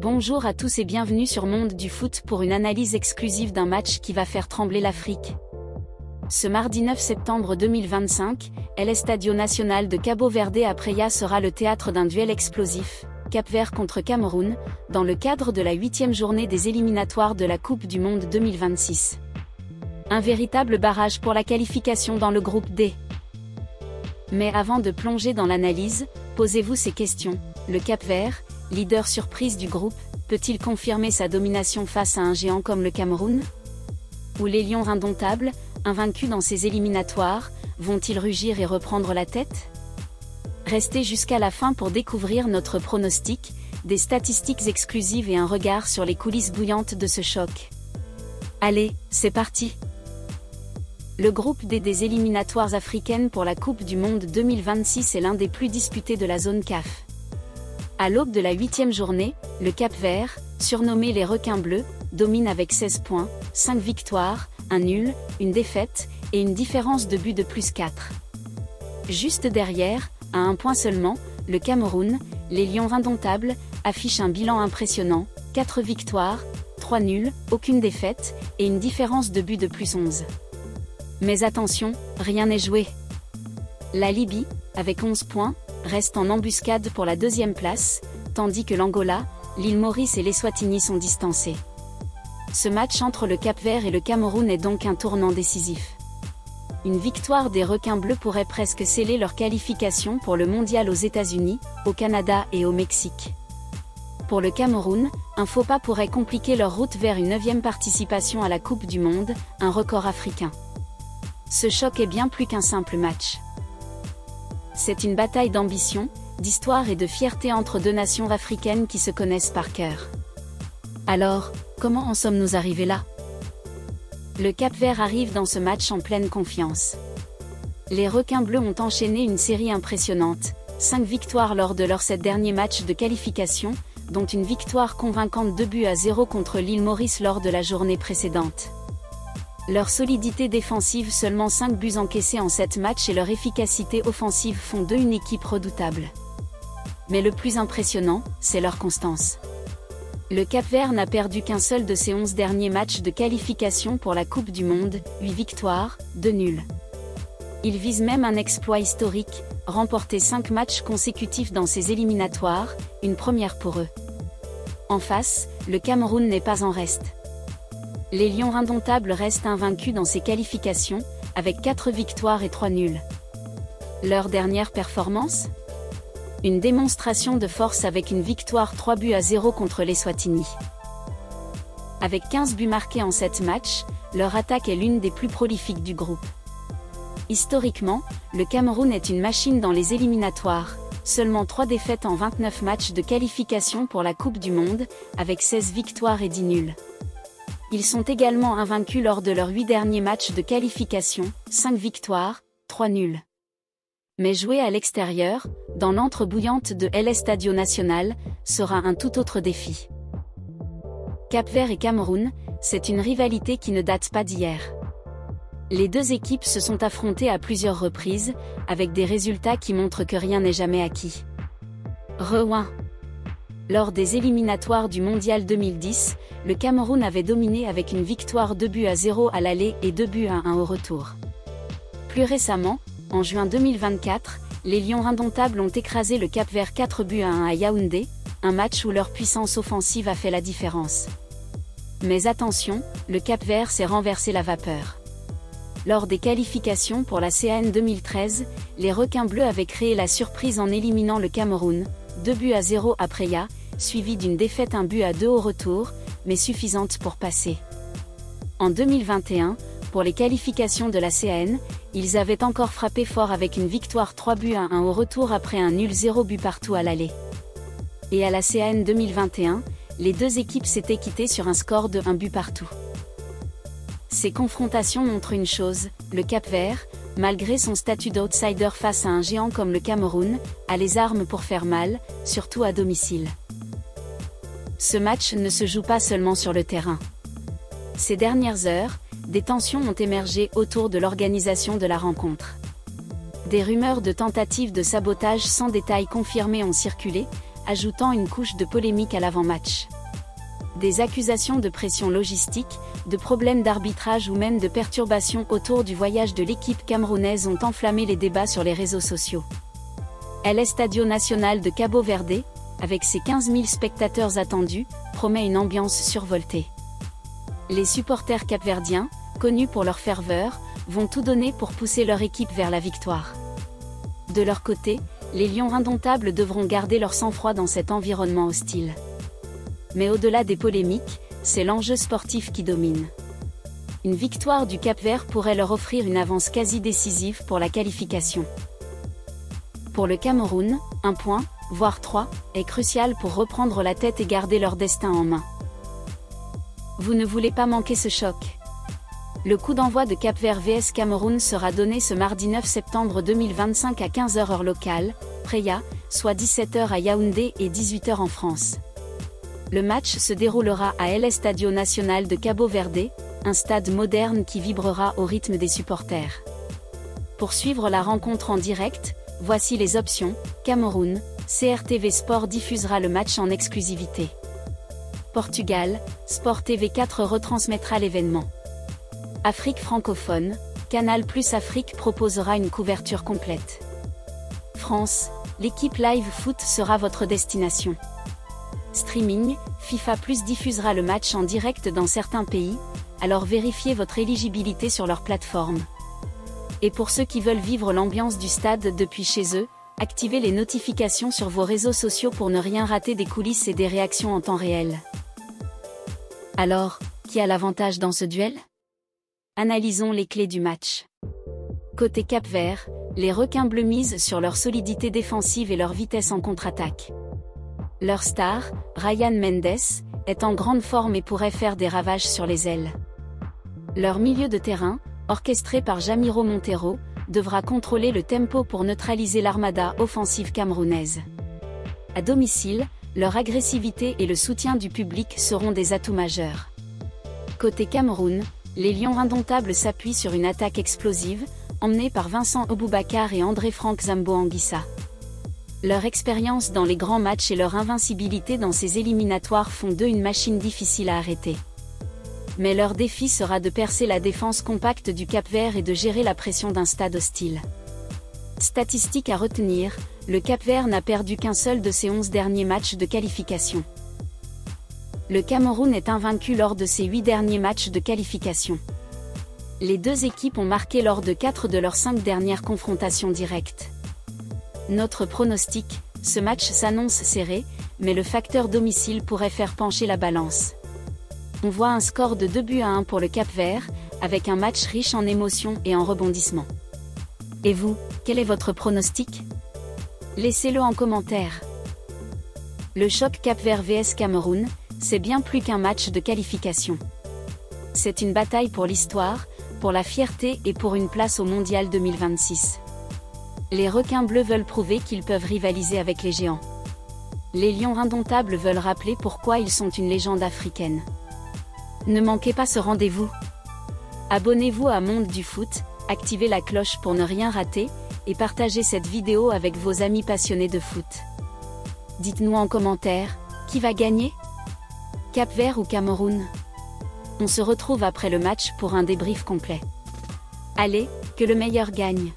Bonjour à tous et bienvenue sur Monde du Foot pour une analyse exclusive d'un match qui va faire trembler l'Afrique. Ce mardi 9 septembre 2025, l'Estadio Nacional de Cabo Verde à Praia sera le théâtre d'un duel explosif, Cap-Vert contre Cameroun, dans le cadre de la 8e journée des éliminatoires de la Coupe du Monde 2026. Un véritable barrage pour la qualification dans le groupe D. Mais avant de plonger dans l'analyse, posez-vous ces questions. Le Cap-Vert, leader surprise du groupe, peut-il confirmer sa domination face à un géant comme le Cameroun? Ou les Lions indomptables, invaincus dans ces éliminatoires, vont-ils rugir et reprendre la tête? Restez jusqu'à la fin pour découvrir notre pronostic, des statistiques exclusives et un regard sur les coulisses bouillantes de ce choc. Allez, c'est parti! Le groupe D des éliminatoires africaines pour la Coupe du Monde 2026 est l'un des plus disputés de la zone CAF. À l'aube de la 8e journée, le Cap-Vert, surnommé les requins bleus, domine avec 16 points, 5 victoires, un nul, une défaite, et une différence de but de plus 4. Juste derrière, à un point seulement, le Cameroun, les Lions indomptables, affiche un bilan impressionnant, 4 victoires, 3 nuls, aucune défaite, et une différence de but de plus 11. Mais attention, rien n'est joué. La Libye, avec 11 points, reste en embuscade pour la 2e place, tandis que l'Angola, l'île Maurice et l'Eswatini sont distancés. Ce match entre le Cap-Vert et le Cameroun est donc un tournant décisif. Une victoire des requins bleus pourrait presque sceller leur qualification pour le mondial aux États-Unis, au Canada et au Mexique. Pour le Cameroun, un faux pas pourrait compliquer leur route vers une 9e participation à la Coupe du Monde, un record africain. Ce choc est bien plus qu'un simple match. C'est une bataille d'ambition, d'histoire et de fierté entre deux nations africaines qui se connaissent par cœur. Alors, comment en sommes-nous arrivés là? Le Cap-Vert arrive dans ce match en pleine confiance. Les requins bleus ont enchaîné une série impressionnante, 5 victoires lors de leurs 7 derniers matchs de qualification, dont une victoire convaincante 2-0 contre l'île Maurice lors de la journée précédente. Leur solidité défensive, seulement 5 buts encaissés en 7 matchs, et leur efficacité offensive font d'eux une équipe redoutable. Mais le plus impressionnant, c'est leur constance. Le Cap-Vert n'a perdu qu'un seul de ses 11 derniers matchs de qualification pour la Coupe du Monde, 8 victoires, 2 nuls. Ils visent même un exploit historique, remporter 5 matchs consécutifs dans ces éliminatoires, une première pour eux. En face, le Cameroun n'est pas en reste. Les Lions indomptables restent invaincus dans ces qualifications, avec 4 victoires et 3 nuls. Leur dernière performance? Une démonstration de force avec une victoire 3-0 contre l'Eswatini. Avec 15 buts marqués en 7 matchs, leur attaque est l'une des plus prolifiques du groupe. Historiquement, le Cameroun est une machine dans les éliminatoires, seulement 3 défaites en 29 matchs de qualification pour la Coupe du Monde, avec 16 victoires et 10 nuls. Ils sont également invaincus lors de leurs 8 derniers matchs de qualification, 5 victoires, 3 nuls. Mais jouer à l'extérieur, dans l'antre bouillante de l'Estadio Nacional, sera un tout autre défi. Cap-Vert et Cameroun, c'est une rivalité qui ne date pas d'hier. Les deux équipes se sont affrontées à plusieurs reprises, avec des résultats qui montrent que rien n'est jamais acquis. Lors des éliminatoires du Mondial 2010, le Cameroun avait dominé avec une victoire 2-0 à l'aller et 2-1 au retour. Plus récemment, en juin 2024, les Lions indomptables ont écrasé le Cap-Vert 4-1 à Yaoundé, un match où leur puissance offensive a fait la différence. Mais attention, le Cap-Vert s'est renversé la vapeur. Lors des qualifications pour la CAN 2013, les requins bleus avaient créé la surprise en éliminant le Cameroun, 2-0 à Praia, suivi d'une défaite 1-2 au retour, mais suffisante pour passer. En 2021, pour les qualifications de la CAN, ils avaient encore frappé fort avec une victoire 3-1 au retour après un nul 0 but partout à l'aller. Et à la CAN 2021, les deux équipes s'étaient quittées sur un score de 1 but partout. Ces confrontations montrent une chose, le Cap-Vert, malgré son statut d'outsider face à un géant comme le Cameroun, a les armes pour faire mal, surtout à domicile. Ce match ne se joue pas seulement sur le terrain. Ces dernières heures, des tensions ont émergé autour de l'organisation de la rencontre. Des rumeurs de tentatives de sabotage sans détail confirmées ont circulé, ajoutant une couche de polémique à l'avant-match. Des accusations de pression logistique, de problèmes d'arbitrage ou même de perturbations autour du voyage de l'équipe camerounaise ont enflammé les débats sur les réseaux sociaux. El Estadio Nacional de Cabo Verde, avec ses 15 000 spectateurs attendus, promet une ambiance survoltée. Les supporters capverdiens, connus pour leur ferveur, vont tout donner pour pousser leur équipe vers la victoire. De leur côté, les Lions indomptables devront garder leur sang-froid dans cet environnement hostile. Mais au-delà des polémiques, c'est l'enjeu sportif qui domine. Une victoire du Cap-Vert pourrait leur offrir une avance quasi décisive pour la qualification. Pour le Cameroun, un point, voire 3, est crucial pour reprendre la tête et garder leur destin en main. Vous ne voulez pas manquer ce choc. Le coup d'envoi de Cap-Vert vs Cameroun sera donné ce mardi 9 septembre 2025 à 15h heure locale, Praia, soit 17h à Yaoundé et 18h en France. Le match se déroulera à El Estadio Nacional de Cabo Verde, un stade moderne qui vibrera au rythme des supporters. Pour suivre la rencontre en direct, voici les options. Cameroun, CRTV Sport diffusera le match en exclusivité. Portugal, Sport TV 4 retransmettra l'événement. Afrique francophone, Canal+ Afrique proposera une couverture complète. France, l'équipe Live Foot sera votre destination. Streaming, FIFA+ diffusera le match en direct dans certains pays, alors vérifiez votre éligibilité sur leur plateforme. Et pour ceux qui veulent vivre l'ambiance du stade depuis chez eux, activez les notifications sur vos réseaux sociaux pour ne rien rater des coulisses et des réactions en temps réel. Alors, qui a l'avantage dans ce duel? Analysons les clés du match. Côté Cap-Vert, les requins bleus misent sur leur solidité défensive et leur vitesse en contre-attaque. Leur star, Ryan Mendes, est en grande forme et pourrait faire des ravages sur les ailes. Leur milieu de terrain, orchestré par Jamiro Monteiro, devra contrôler le tempo pour neutraliser l'armada offensive camerounaise. À domicile, leur agressivité et le soutien du public seront des atouts majeurs. Côté Cameroun, les Lions indomptables s'appuient sur une attaque explosive, emmenée par Vincent Aboubakar et André-Franck Zambo Anguissa. Leur expérience dans les grands matchs et leur invincibilité dans ces éliminatoires font d'eux une machine difficile à arrêter. Mais leur défi sera de percer la défense compacte du Cap-Vert et de gérer la pression d'un stade hostile. Statistique à retenir, le Cap-Vert n'a perdu qu'un seul de ses 11 derniers matchs de qualification. Le Cameroun est invaincu lors de ses 8 derniers matchs de qualification. Les deux équipes ont marqué lors de 4 de leurs 5 dernières confrontations directes. Notre pronostic, ce match s'annonce serré, mais le facteur domicile pourrait faire pencher la balance. On voit un score de 2-1 pour le Cap-Vert, avec un match riche en émotions et en rebondissements. Et vous, quel est votre pronostic? Laissez-le en commentaire. Le choc Cap-Vert vs Cameroun, c'est bien plus qu'un match de qualification. C'est une bataille pour l'histoire, pour la fierté et pour une place au Mondial 2026. Les requins bleus veulent prouver qu'ils peuvent rivaliser avec les géants. Les lions indomptables veulent rappeler pourquoi ils sont une légende africaine. Ne manquez pas ce rendez-vous. Abonnez-vous à Monde du Foot, activez la cloche pour ne rien rater, et partagez cette vidéo avec vos amis passionnés de foot. Dites-nous en commentaire, qui va gagner? Cap-Vert ou Cameroun? On se retrouve après le match pour un débrief complet. Allez, que le meilleur gagne!